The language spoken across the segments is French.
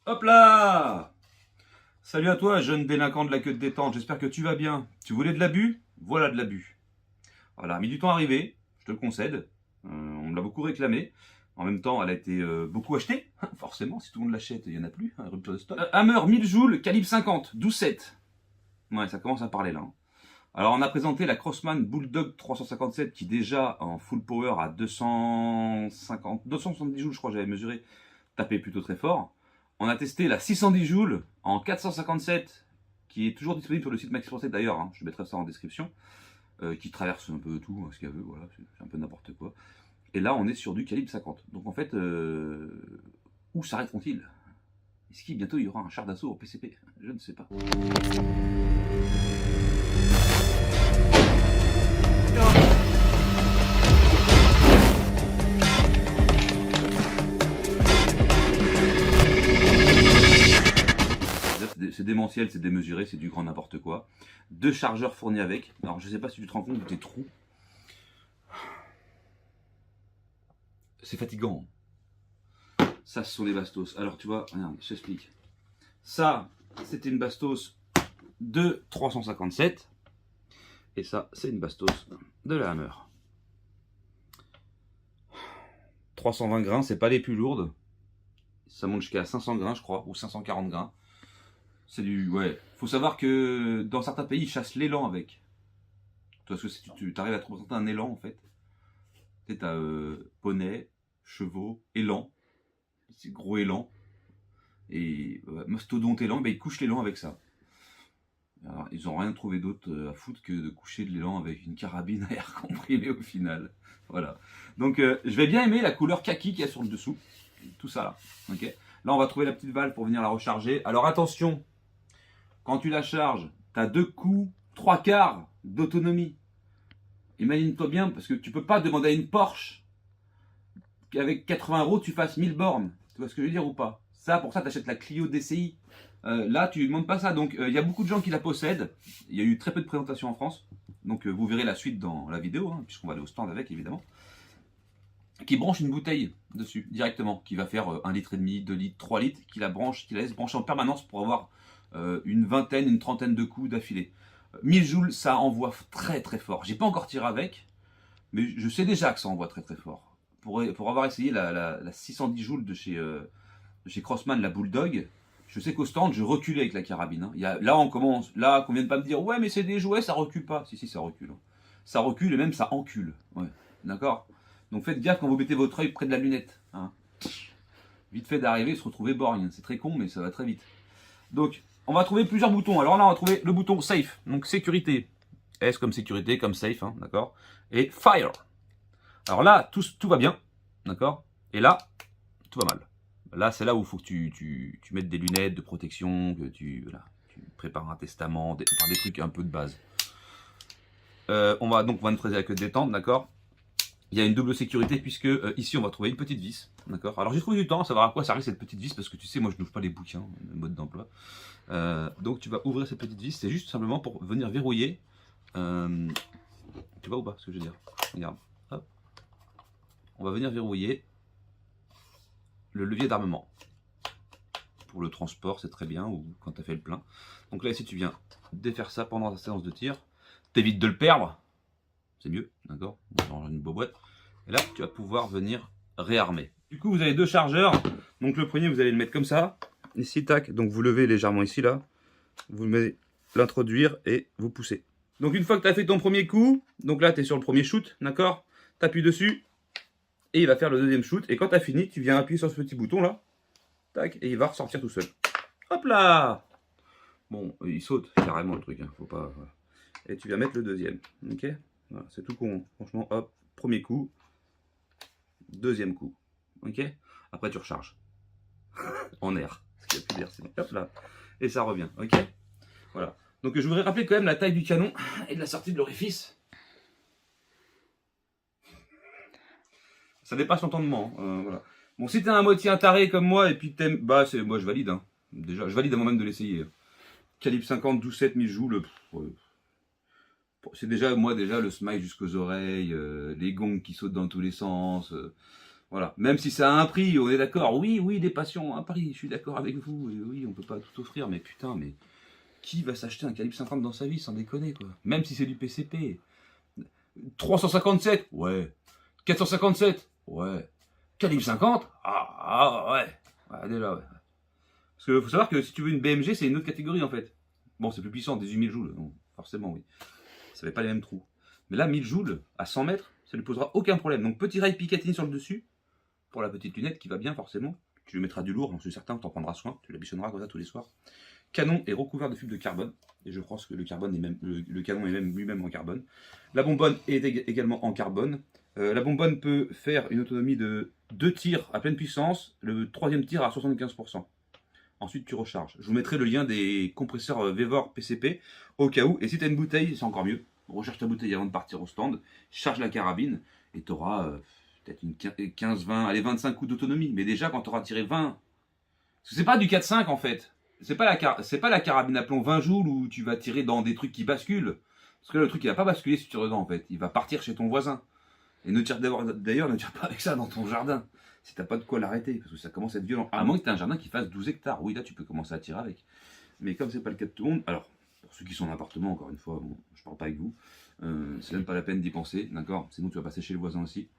Hop là! Salut à toi, jeune délinquant de la queue de détente, j'espère que tu vas bien. Tu voulais de l'abus? Voilà de l'abus. Voilà, mis du temps à arriver, je te le concède. On me l'a beaucoup réclamé. En même temps, elle a été beaucoup achetée. Forcément, si tout le monde l'achète, il n'y en a plus. Rupture de stock. Hammer 1000 joules, calibre 50, 12,7. Ouais, ça commence à parler là. Alors, on a présenté la Crossman Bulldog 357 qui déjà en full power à 270 joules, je crois, j'avais mesuré, tapait plutôt très fort. On a testé la 610 joules en 457 qui est toujours disponible sur le site Maxi Procès d'ailleurs, hein, je mettrai ça en description, qui traverse un peu tout, ce qu'elle veut, voilà, c'est un peu n'importe quoi. Et là, on est sur du calibre 50. Donc en fait, où s'arrêteront-ils? Est-ce qu'il bientôt il y aura un char d'assaut au PCP? Je ne sais pas. C'est démentiel, c'est démesuré, c'est du grand n'importe quoi. 2 chargeurs fournis avec. Alors je sais pas si tu te rends compte de tes trous. C'est fatigant. Ça, ce sont les bastos. Alors tu vois, regarde, je t'explique. Ça, c'était une bastos de 357. Et ça, c'est une bastos de la Hammer. 320 grains, c'est pas les plus lourdes. Ça monte jusqu'à 500 grains, je crois, ou 540 grains. C'est du... Ouais. Faut savoir que dans certains pays, ils chassent l'élan avec. Parce que si tu arrives à te représenter un élan, en fait. Tu sais, t'as poney, chevaux, élan. C'est gros élan. Et mastodonte élan, ben, ils couchent l'élan avec ça. Alors, ils n'ont rien trouvé d'autre à foutre que de coucher de l'élan avec une carabine à air comprimé au final. Voilà. Donc, je vais bien aimer la couleur kaki qu'il y a sur le dessous. Tout ça là. Okay. Là, on va trouver la petite valve pour venir la recharger. Alors, attention. Quand tu la charges, tu as 2 coups, 3 quarts d'autonomie. Imagine-toi bien, parce que tu peux pas demander à une Porsche qu'avec 80 euros, tu fasses 1000 bornes. Tu vois ce que je veux dire ou pas? Ça, pour ça, tu achètes la Clio DCI. Là, tu ne demandes pas ça. Donc, il y a beaucoup de gens qui la possèdent. Il y a eu très peu de présentations en France. Donc, vous verrez la suite dans la vidéo, hein, puisqu'on va aller au stand avec, évidemment. Qui branche une bouteille dessus, directement, qui va faire 1,5 litre, 2 litres, 3 litres, qui la laisse brancher en permanence pour avoir une vingtaine, une trentaine de coups d'affilée. 1000 joules, ça envoie très très fort. J'ai pas encore tiré avec, mais je sais déjà que ça envoie très très fort. Pour avoir essayé la 610 joules de chez Crossman, la Bulldog, je sais qu'au stand, je reculais avec la carabine. Hein. Là, on commence, là, qu'on vient de pas me dire, ouais, mais c'est des jouets, ça recule pas. Si, ça recule. Hein. Ça recule et même ça encule. Ouais. D'accord? Donc faites gaffe quand vous mettez votre œil près de la lunette. Hein. Vite fait d'arriver, se retrouver borgne. C'est très con, mais ça va très vite. Donc, on va trouver plusieurs boutons. Alors là, on va trouver le bouton Safe, donc sécurité. S comme sécurité, comme Safe, hein, d'accord. Et Fire. Alors là, tout va bien, d'accord. Et là, tout va mal. Là, c'est là où il faut que tu mettes des lunettes de protection, que tu prépares un testament, des trucs un peu de base. On va neutraliser avec le détente, d'accord. Il y a une double sécurité puisque ici on va trouver une petite vis, d'accord. Alors j'ai trouvé du temps à savoir à quoi servait cette petite vis parce que tu sais moi je n'ouvre pas les bouquins, le mode d'emploi. Donc tu vas ouvrir cette petite vis, c'est juste simplement pour venir verrouiller. Tu vois ou pas ce que je veux dire? Regarde, hop. On va venir verrouiller le levier d'armement. Pour le transport c'est très bien ou quand tu as fait le plein. Donc là ici tu viens défaire ça pendant ta séance de tir, t'évites de le perdre. C'est mieux, d'accord? Dans une boîte. Et là, tu vas pouvoir venir réarmer. Du coup, vous avez 2 chargeurs. Donc le premier, vous allez le mettre comme ça. Ici, tac. Donc vous levez légèrement ici, là. Vous le mettez, l'introduire et vous poussez. Donc une fois que tu as fait ton premier coup, donc là, tu es sur le premier shoot, d'accord? Tu appuies dessus et il va faire le deuxième shoot. Et quand tu as fini, tu viens appuyer sur ce petit bouton là. Tac. Et il va ressortir tout seul. Hop là! Bon, il saute carrément le truc. Hein, faut pas, voilà. Et tu viens mettre le deuxième. Ok? Voilà, c'est tout con. Franchement, hop, premier coup, deuxième coup. Ok? Après, tu recharges. En air. Parce qu'il n'y a plus d'air, sinon. Hop là. Et ça revient. Ok? Voilà. Donc, je voudrais rappeler quand même la taille du canon et de la sortie de l'orifice. Ça dépasse l'entendement. Voilà. Bon, si t'es un moitié un taré comme moi et puis t'aimes. Bah, moi, je valide. Hein. Déjà, je valide avant même de l'essayer. Calibre 50, 12,7 1000 joules. C'est déjà, moi, le smile jusqu'aux oreilles, les gongs qui sautent dans tous les sens. Voilà. Même si ça a un prix, on est d'accord. Oui, oui, des patients, un prix, je suis d'accord avec vous. Et oui, on peut pas tout offrir, mais putain, mais qui va s'acheter un calibre 50 dans sa vie, sans déconner, quoi. Même si c'est du PCP. 357, ouais. 457, ouais. Calibre 50, ouais. Ouais, déjà, ouais. Parce qu'il faut savoir que si tu veux une BMG, c'est une autre catégorie, en fait. Bon, c'est plus puissant, 18 000 joules, donc forcément, oui. Ça fait pas les mêmes trous. Mais là, 1000 joules, à 100 mètres, ça ne lui posera aucun problème. Donc, petit rail Picatinny sur le dessus, pour la petite lunette qui va bien, forcément. Tu lui mettras du lourd, j'en suis certain, tu en prendras soin, tu l'habillonneras comme ça tous les soirs. Canon est recouvert de fibre de carbone, et je pense que le canon est même lui-même en carbone. La bonbonne est également en carbone. La bonbonne peut faire une autonomie de 2 tirs à pleine puissance, le troisième tir à 75%. Ensuite, tu recharges. Je vous mettrai le lien des compresseurs Vevor PCP au cas où. Et si tu as une bouteille, c'est encore mieux. Recharge ta bouteille avant de partir au stand, charge la carabine, et tu auras peut-être une 15, 20, allez, 25 coups d'autonomie. Mais déjà, quand tu auras tiré 20, parce que c'est pas du 4-5 en fait. C'est pas la carabine à plomb 20 joules où tu vas tirer dans des trucs qui basculent. Parce que là, le truc, il va pas basculer si tu tires dedans en fait. Il va partir chez ton voisin. Et d'ailleurs, ne tire pas avec ça dans ton jardin. Si t'as pas de quoi l'arrêter, parce que ça commence à être violent. À moins que tu aies un jardin qui fasse 12 hectares. Oui, là, tu peux commencer à tirer avec. Mais comme c'est pas le cas de tout le monde, alors, pour ceux qui sont en appartement, encore une fois, bon, je parle pas avec vous. C'est même pas la peine d'y penser, d'accord? Sinon, tu vas passer chez le voisin aussi.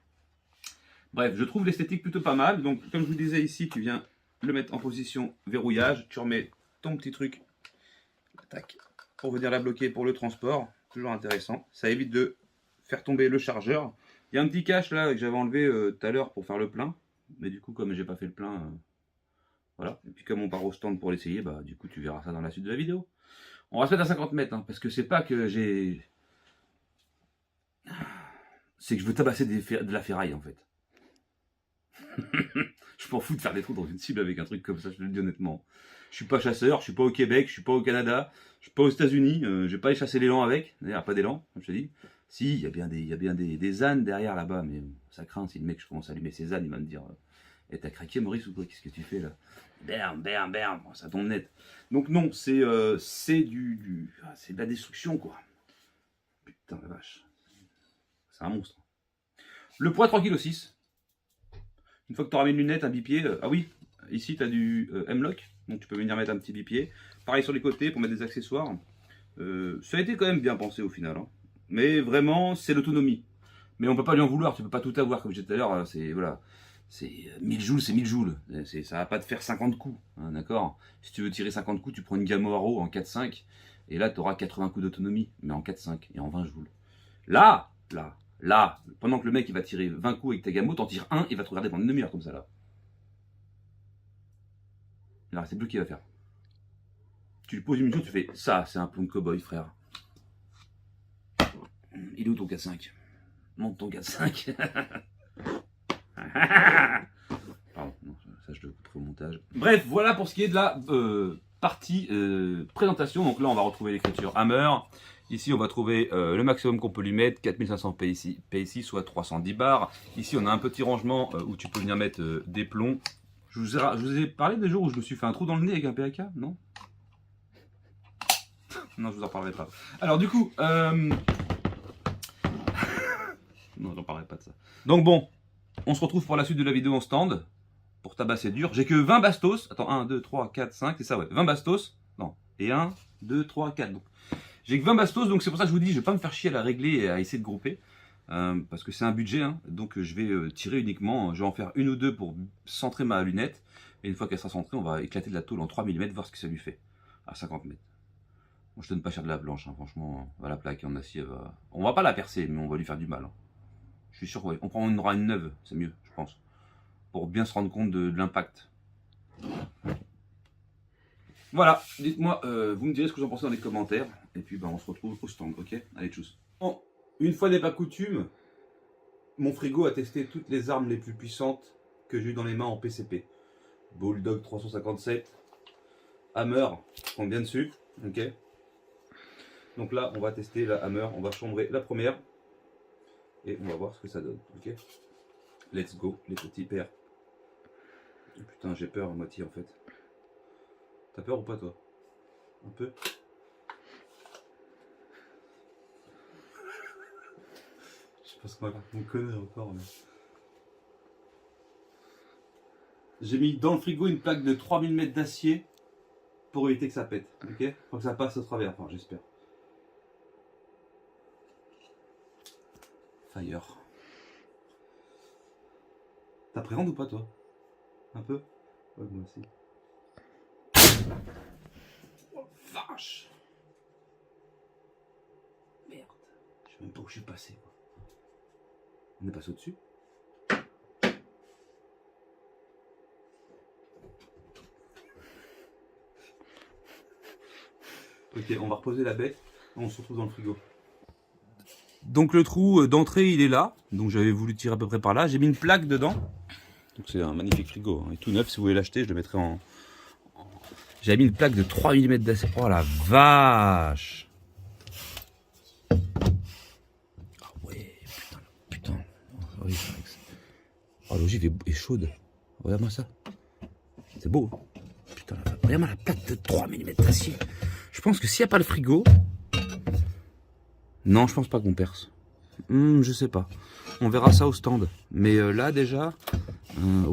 Bref, je trouve l'esthétique plutôt pas mal. Donc, comme je vous disais ici, tu viens le mettre en position verrouillage. Tu remets ton petit truc, tac, pour venir la bloquer pour le transport. Toujours intéressant. Ça évite de faire tomber le chargeur. Il y a un petit cache là que j'avais enlevé tout à l'heure pour faire le plein. Mais du coup, comme j'ai pas fait le plein, voilà. Et puis comme on part au stand pour l'essayer, bah du coup tu verras ça dans la suite de la vidéo. On va se mettre à 50 mètres, hein, parce que c'est pas que j'ai... C'est que je veux tabasser de la ferraille en fait. Je m'en fous de faire des trous dans une cible avec un truc comme ça, je te le dis honnêtement. Je suis pas chasseur, je suis pas au Québec, je suis pas au Canada, je suis pas aux États-Unis, je vais pas aller chasser l'élan avec. D'ailleurs, pas d'élan, comme je te dis. Si, il y a bien des ânes derrière là-bas, mais ça craint si le mec je commence à allumer ses ânes, il va me dire et t'as craqué Maurice ou quoi? Qu'est-ce que tu fais là? Berne, ça tombe net. Donc non, c'est de la destruction quoi. Putain la vache. C'est un monstre. Le poids 3,6 kg. Une fois que tu auras mis une lunette, un bipied, ah oui, ici tu as du M-Lock, donc tu peux venir mettre un petit bipied. Pareil sur les côtés pour mettre des accessoires. Ça a été quand même bien pensé au final. Hein. Mais vraiment, c'est l'autonomie. Mais on peut pas lui en vouloir, tu peux pas tout avoir, comme je disais tout à l'heure, c'est voilà. C'est 1000 joules, c'est 1000 joules. Ça va pas te faire 50 coups, hein, d'accord? Si tu veux tirer 50 coups, tu prends une Gamma Haro en 4-5, et là tu auras 80 coups d'autonomie, mais en 4-5 et en 20 joules. Là, pendant que le mec il va tirer 20 coups avec ta Gamma, t'en tires un, il va te regarder pendant une demi-heure comme ça là. Il va rester bloqué, il va faire. Tu lui poses une mission, tu fais ça, c'est un plomb de cow-boy, frère. Il est où ton 4-5? Monte ton 4-5. Pardon, non, ça je le couperai au montage. Bref, voilà pour ce qui est de la partie présentation. Donc là, on va retrouver l'écriture Hammer. Ici, on va trouver le maximum qu'on peut lui mettre, 4500 PSI, soit 310 bars. Ici, on a un petit rangement où tu peux venir mettre des plombs. Je vous ai parlé des jours où je me suis fait un trou dans le nez avec un PAK, non? Non, je vous en parlerai pas. Alors du coup, non, j'en parlerai pas de ça. Donc bon, on se retrouve pour la suite de la vidéo en stand. Pour tabasser dur. J'ai que 20 bastos. Attends, 1, 2, 3, 4, 5, c'est ça, ouais. 20 bastos. Non. Et 1, 2, 3, 4. Donc, j'ai que 20 bastos, donc c'est pour ça que je vous dis, je vais pas me faire chier à la régler et à essayer de grouper. Parce que c'est un budget, hein. Donc je vais tirer uniquement. Je vais en faire une ou deux pour centrer ma lunette. Et une fois qu'elle sera centrée, on va éclater de la tôle en 3 mm, voir ce que ça lui fait. À 50 mètres. Bon, je donne pas cher de la blanche, hein. Franchement, on va la plaquer en acier. On va pas la percer, mais on va lui faire du mal. Hein. Je suis sûr, ouais. On prendra une neuve, c'est mieux, je pense. Pour bien se rendre compte de l'impact. Voilà, dites-moi, vous me direz ce que vous en pensez dans les commentaires. Et puis on se retrouve au stand, ok? Allez, tchuss. Bon, une fois n'est pas coutume, mon frigo a testé toutes les armes les plus puissantes que j'ai eues dans les mains en PCP. Bulldog 357, Hammer, on vient dessus, ok? Donc là, on va tester la Hammer, on va chambrer la première. Et on va voir ce que ça donne, ok? Let's go, les petits pères. Putain, j'ai peur à moitié en fait. T'as peur ou pas toi? Un peu? Je pense qu'on va faire mon connard encore. Mais... J'ai mis dans le frigo une plaque de 3 mm d'acier pour éviter que ça pète. Ok, faut que ça passe au travers, enfin j'espère. Fire. T'appréhendes ou pas toi? Un peu? Ouais, moi aussi. Oh vache! Merde. Je sais même pas où je suis passé quoi. On est passé au-dessus? Ok, on va reposer la bête. On se retrouve dans le frigo. Donc le trou d'entrée il est là. Donc j'avais voulu tirer à peu près par là. J'ai mis une plaque dedans. Donc c'est un magnifique frigo. Il est tout neuf. Si vous voulez l'acheter, je le mettrai en... J'avais mis une plaque de 3 mm d'acier. Oh la vache! Ah ouais, putain. Oh, oui, oh l'ogive est chaude. Regarde-moi ça. C'est beau. Putain, regarde-moi la plaque de 3 mm d'acier. Je pense que s'il n'y a pas le frigo... Non, je pense pas qu'on perce. Je sais pas. On verra ça au stand. Mais là déjà,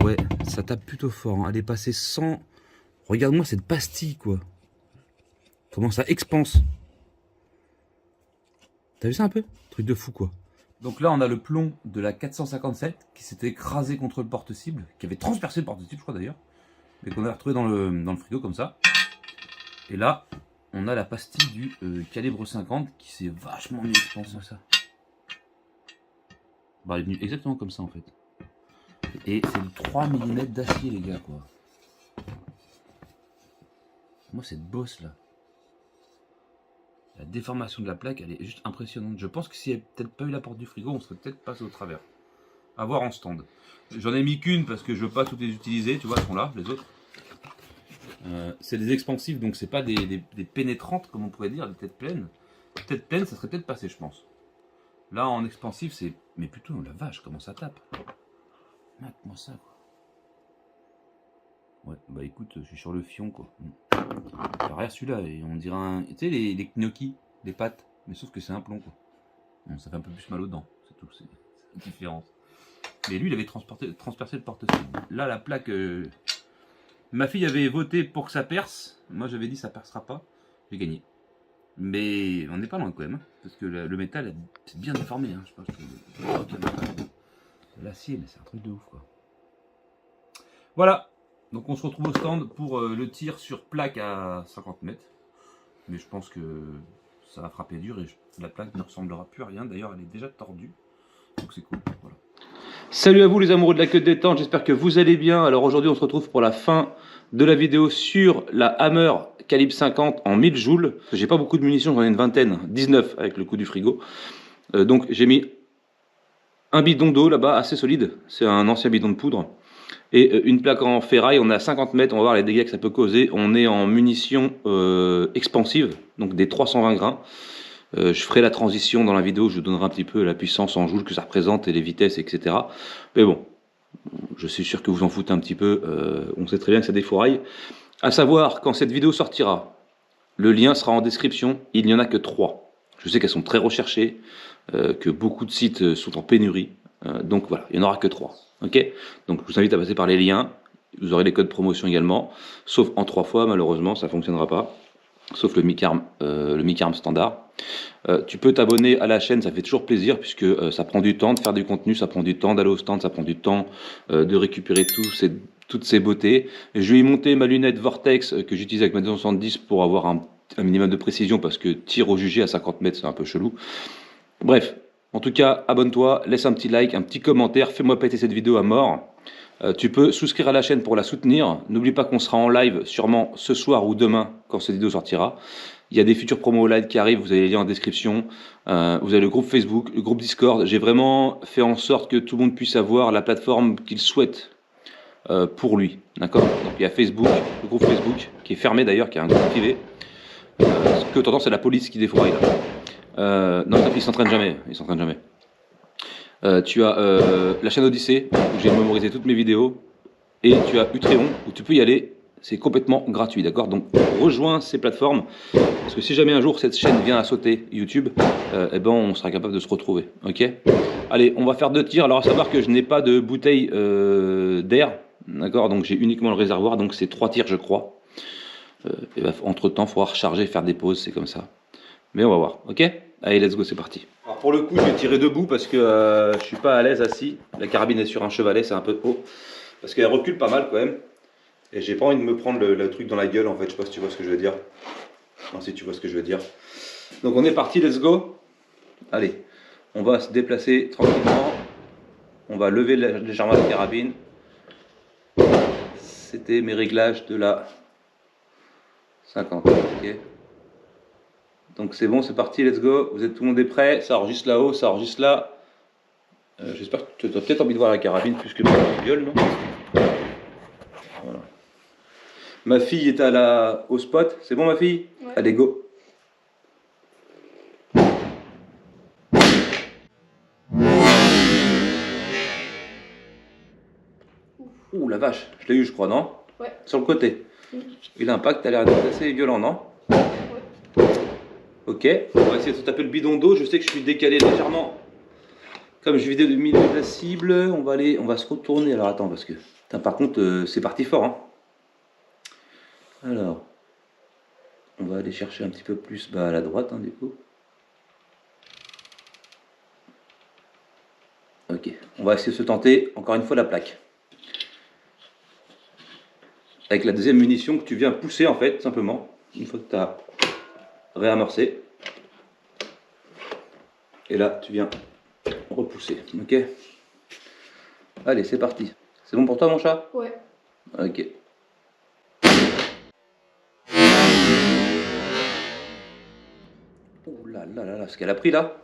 ouais, ça tape plutôt fort. Hein. Elle est passée sans... Regarde-moi cette pastille, quoi. Comment ça expanse. T'as vu ça un peu? Truc de fou, quoi. Donc là, on a le plomb de la 457 qui s'était écrasé contre le porte-cible, qui avait transpercé le porte-cible, je crois d'ailleurs, mais qu'on a retrouvé dans le frigo comme ça. Et là, on a la pastille du calibre 50 qui s'est vachement mieux expansée ça. Bah, elle est venue exactement comme ça en fait. Et c'est du 3 mm d'acier les gars quoi. Moi cette bosse là. La déformation de la plaque elle est juste impressionnante. Je pense que s'il n'y avait peut-être pas eu la porte du frigo, on serait peut-être passé au travers. À voir en stand. J'en ai mis qu'une parce que je veux pas toutes les utiliser, tu vois, elles sont là, les autres. C'est des expansifs, donc c'est pas des pénétrantes comme on pourrait dire, des têtes pleines. Tête pleine, ça serait peut-être passé, je pense. Là, en expansif, c'est... Mais plutôt, la vache, comment ça tape. Mate-moi ça, quoi. Ouais, bah écoute, je suis sur le fion, quoi. Derrière celui-là, on dirait un... Tu sais, les gnocchis, les pâtes. Mais sauf que c'est un plomb, quoi. Bon, ça fait un peu plus mal aux dents, c'est tout, c'est la différence. Mais lui, il avait transpercé le porte-cible. Là, la plaque... Ma fille avait voté pour que ça perce. Moi, j'avais dit ça percera pas. J'ai gagné. Mais on n'est pas loin quand même. Hein, parce que le métal, c'est bien déformé. Hein, je sais pas, l'acier, mais c'est un truc de ouf, quoi. Voilà. Donc, on se retrouve au stand pour le tir sur plaque à 50 mètres. Mais je pense que ça va frapper dur et la plaque ne ressemblera plus à rien. D'ailleurs, elle est déjà tordue. Donc, c'est cool. Voilà. Salut à vous les amoureux de la queue de détente, j'espère que vous allez bien. Alors aujourd'hui on se retrouve pour la fin de la vidéo sur la Hammer calibre 50 en 1000 joules. J'ai pas beaucoup de munitions, j'en ai une vingtaine, 19 avec le coup du frigo. Donc j'ai mis un bidon d'eau là-bas assez solide, c'est un ancien bidon de poudre. Et une plaque en ferraille, on est à 50 mètres, on va voir les dégâts que ça peut causer. On est en munitions expansives, donc des 320 grains. Je ferai la transition dans la vidéo, je vous donnerai un petit peu la puissance en joules que ça représente et les vitesses, etc. Mais bon, je suis sûr que vous en foutez un petit peu, on sait très bien que ça défouraille. À savoir, quand cette vidéo sortira, le lien sera en description, il n'y en a que 3. Je sais qu'elles sont très recherchées, que beaucoup de sites sont en pénurie, donc voilà, il n'y en aura que 3. Okay, donc je vous invite à passer par les liens, vous aurez les codes promotion également, sauf en 3 fois, malheureusement, ça ne fonctionnera pas. Sauf le mi-carme standard. Tu peux t'abonner à la chaîne, ça fait toujours plaisir puisque ça prend du temps de faire du contenu, ça prend du temps d'aller au stand, ça prend du temps de récupérer toutes ces beautés. Je vais y monter ma lunette Vortex que j'utilise avec ma 270 pour avoir un minimum de précision parce que tir au jugé à 50 mètres c'est un peu chelou. Bref, en tout cas, abonne-toi, laisse un petit like, un petit commentaire, fais-moi péter cette vidéo à mort. Tu peux souscrire à la chaîne pour la soutenir. N'oublie pas qu'on sera en live sûrement ce soir ou demain quand cette vidéo sortira. Il y a des futurs promos live qui arrivent, vous avez les liens en description. Vous avez le groupe Facebook, le groupe Discord. J'ai vraiment fait en sorte que tout le monde puisse avoir la plateforme qu'il souhaite pour lui. D'accord? Donc il y a Facebook, le groupe Facebook, qui est fermé d'ailleurs, qui est un groupe privé. Ce que tu entends, c'est la police qui défouraille là. Non, ils s'entraînent jamais. Ils s'entraînent jamais. Tu as la chaîne Odyssée où j'ai mémorisé toutes mes vidéos et tu as Utréon où tu peux y aller, c'est complètement gratuit, d'accord? Donc rejoins ces plateformes parce que si jamais un jour cette chaîne vient à sauter YouTube, eh ben on sera capable de se retrouver, ok? Allez, on va faire 2 tirs. Alors à savoir que je n'ai pas de bouteille d'air, D'accord, donc j'ai uniquement le réservoir, donc c'est 3 tirs je crois. Et bah, entre temps, il faudra recharger, faire des pauses, c'est comme ça. Mais on va voir, ok? Allez, let's go, c'est parti. Alors pour le coup, je vais tirer debout parce que je suis pas à l'aise assis. La carabine est sur un chevalet, c'est un peu haut. Parce qu'elle recule pas mal quand même. Et j'ai pas envie de me prendre le truc dans la gueule en fait, je sais pas si tu vois ce que je veux dire. Non, si tu vois ce que je veux dire. Donc on est parti, let's go. Allez, on va se déplacer tranquillement. On va lever légèrement la carabine. C'était mes réglages de la 50, ok. Donc c'est bon, c'est parti, let's go. Vous êtes tout le monde est prêt, ça enregistre là-haut, ça enregistre là. J'espère que tu as peut-être envie de voir la carabine plus que le viol, non? Voilà. Ma fille est au spot, c'est bon ma fille? Ouais. Allez, go. Ouh la vache, je l'ai eu je crois, non? Ouais. Sur le côté. Et l'impact a l'air d'être assez violent, non? Ouais. Ok, on va essayer de se taper le bidon d'eau. Je sais que je suis décalé légèrement. Comme je vidais le milieu de la cible, on va se retourner. Alors attends, parce que putain, par contre, c'est parti fort. Hein. Alors, on va aller chercher un petit peu plus à la droite, hein, du coup. Ok, on va essayer de se tenter encore une fois la plaque. Avec la deuxième munition que tu viens pousser en fait, simplement, une fois que tu as réamorcé. Et là, tu viens repousser, ok? Allez, c'est parti. C'est bon pour toi mon chat? Ouais. Ok. Oh là là là là, ce qu'elle a pris là.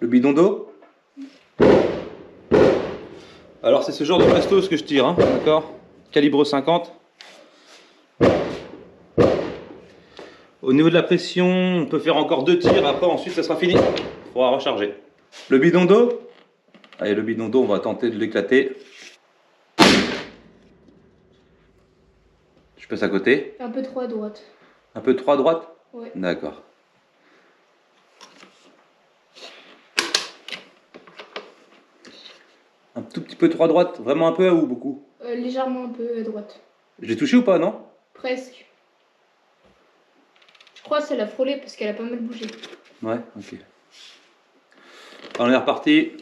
Le bidon d'eau. Alors c'est ce genre de matos que je tire, hein, d'accord? Calibre 50. Au niveau de la pression, on peut faire encore 2 tirs, après ensuite ça sera fini. Il faudra recharger. Le bidon d'eau. Allez, le bidon d'eau, on va tenter de l'éclater. Je passe à côté. Un peu trop à droite. Un peu trop à droite? Ouais. D'accord. Un tout petit peu trop à droite? Vraiment un peu ou beaucoup? Légèrement un peu à droite. Je l'ai touché ou pas, non? Presque. Je crois que ça l'a frôlé parce qu'elle a pas mal bougé. Ouais, ok. On est reparti.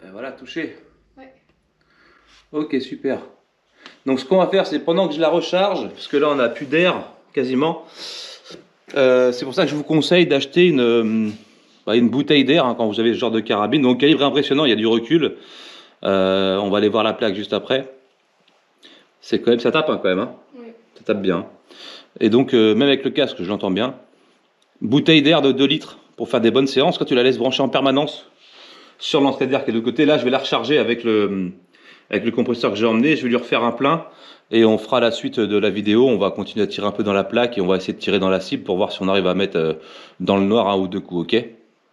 Et voilà, touché. Ouais. Ok, super. Donc ce qu'on va faire, c'est pendant que je la recharge, parce que là on n'a plus d'air quasiment, c'est pour ça que je vous conseille d'acheter une bouteille d'air hein, quand vous avez ce genre de carabine. Donc calibre impressionnant, il y a du recul. On va aller voir la plaque juste après. C'est quand même, ça tape hein, quand même. Hein. Oui. Ça tape bien. Et donc même avec le casque, je l'entends bien. Bouteille d'air de 2 litres pour faire des bonnes séances quand tu la laisses brancher en permanence sur l'entrée d'air qui est de l'autre côté. Là, je vais la recharger avec le compresseur que j'ai emmené. Je vais lui refaire un plein et on fera la suite de la vidéo. On va continuer à tirer un peu dans la plaque et on va essayer de tirer dans la cible pour voir si on arrive à mettre dans le noir 1 ou 2 coups. Ok?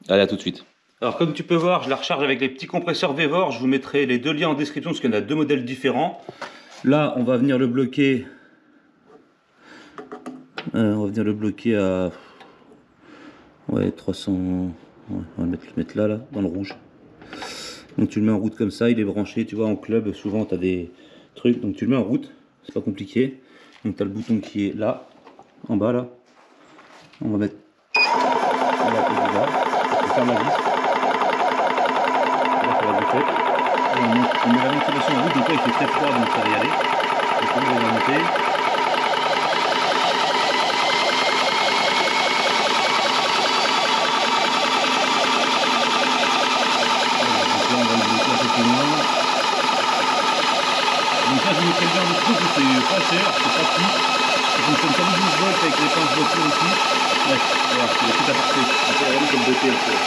Allez, à tout de suite. Alors comme tu peux voir, je la recharge avec les petits compresseurs Vevor. Je vous mettrai les 2 liens en description parce qu'il y en a 2 modèles différents. Là, on va venir le bloquer. On va venir le bloquer à 300. Ouais, on va le mettre là, dans le rouge. Donc tu le mets en route comme ça, il est branché, tu vois, en club, souvent tu as des trucs, donc tu le mets en route, c'est pas compliqué. Donc tu as le bouton qui est là, en bas là. On va mettre là, on ferme la vis. Là, ça va être fait. On met la ventilation en route, donc là il fait très froid, donc ça va y aller. Donc on va monter. Donc ça je vous mettrai bien en dessous, c'est pas cher, c'est pratique. Ça fonctionne comme 12 volts avec les pinces voitures aussi. Ouais, voilà, il est tout à porter. On peut vraiment comme beauté le fait.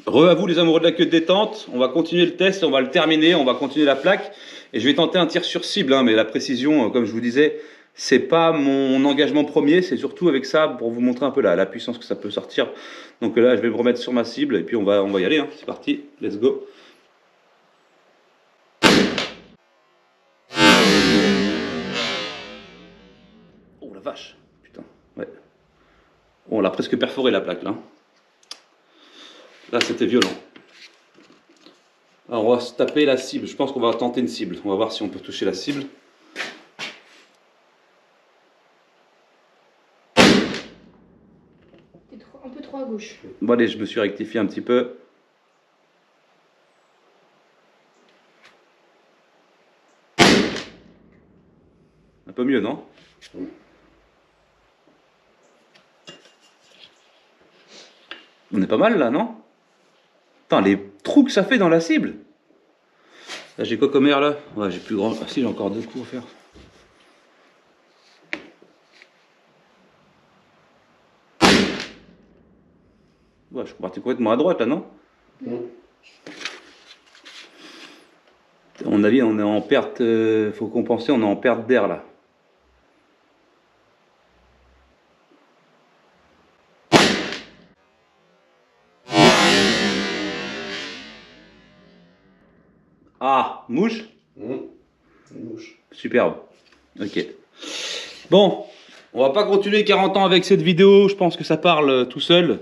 Re à vous les amoureux de la queue de détente, on va continuer le test, on va le terminer, on va continuer la plaque et je vais tenter un tir sur cible, hein, mais la précision, comme je vous disais, c'est pas mon engagement premier, c'est surtout avec ça pour vous montrer un peu la puissance que ça peut sortir. Donc là, je vais me remettre sur ma cible et puis on va y aller. Hein. C'est parti, let's go. Oh la vache, putain, ouais. Oh, on l'a presque perforé la plaque là. Là, c'était violent. Alors, on va se taper la cible. Je pense qu'on va tenter une cible. On va voir si on peut toucher la cible. Un peu trop à gauche. Bon allez, je me suis rectifié un petit peu. Un peu mieux, non? On est pas mal là, non? Putain, les trous que ça fait dans la cible. Là, j'ai quoi comme air là? Ouais, j'ai plus grand. Ah si, j'ai encore 2 coups à faire. Ouais, je suis parti complètement à droite là, non? À mon avis, on est en perte. Faut compenser, on est en perte d'air là. Ah, mouche? Mouche. Superbe. Ok. Bon, on va pas continuer 40 ans avec cette vidéo. Je pense que ça parle tout seul.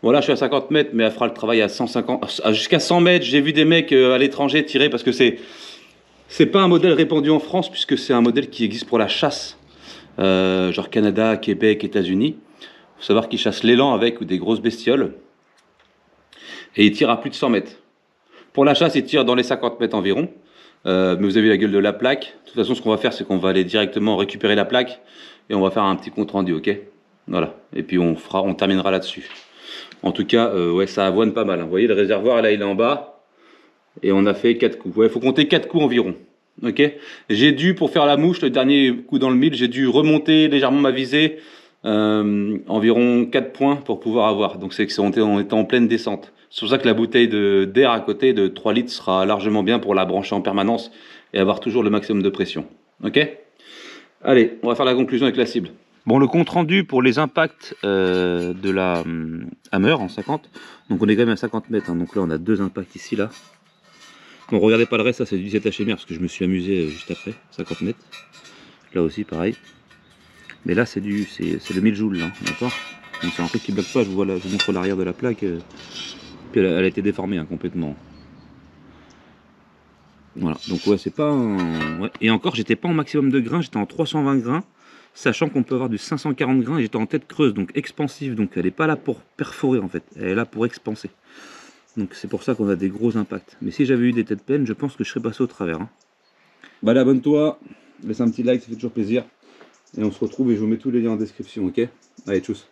Voilà, je suis à 50 mètres, mais elle fera le travail à 150, jusqu'à 100 mètres. J'ai vu des mecs à l'étranger tirer parce que c'est pas un modèle répandu en France puisque c'est un modèle qui existe pour la chasse, genre Canada, Québec, États-Unis. Faut savoir qu'ils chassent l'élan avec ou des grosses bestioles et ils tirent à plus de 100 mètres. Pour la chasse, ils tirent dans les 50 mètres environ. Mais vous avez la gueule de la plaque. De toute façon, ce qu'on va faire, c'est qu'on va aller directement récupérer la plaque et on va faire un petit compte rendu, ok? Voilà. Et puis on terminera là-dessus. En tout cas, ouais, ça avoine pas mal. Hein. Vous voyez, le réservoir, là, il est en bas. Et on a fait 4 coups. Ouais, il faut compter 4 coups environ. Ok. J'ai dû, pour faire la mouche, le dernier coup dans le mille, j'ai dû remonter légèrement ma visée. Environ 4 points pour pouvoir avoir. Donc c'est qu'on était en pleine descente. C'est pour ça que la bouteille d'air à côté de 3 litres sera largement bien pour la brancher en permanence et avoir toujours le maximum de pression. Ok. Allez, on va faire la conclusion avec la cible. Bon, le compte rendu pour les impacts de la Hammer en 50. Donc on est quand même à 50 mètres. Hein, donc là on a 2 impacts ici, là. Bon, regardez pas le reste, ça c'est du 17 HMR parce que je me suis amusé juste après, 50 mètres. Là aussi pareil. Mais là c'est le 1000 joules là, d'accord. Donc c'est un truc qui bloque pas, je vous montre l'arrière de la plaque. Puis elle a été déformée hein, complètement. Voilà, donc ouais, c'est pas un... ouais. Et encore, j'étais pas en maximum de grains, j'étais en 320 grains, sachant qu'on peut avoir du 540 grains et j'étais en tête creuse, donc expansive, donc elle est pas là pour perforer en fait, elle est là pour expanser. Donc c'est pour ça qu'on a des gros impacts. Mais si j'avais eu des têtes pleines, je pense que je serais passé au travers. Hein. Bah là, abonne-toi, laisse un petit like, ça fait toujours plaisir. Et on se retrouve et je vous mets tous les liens en description, ok? Allez, tchuss.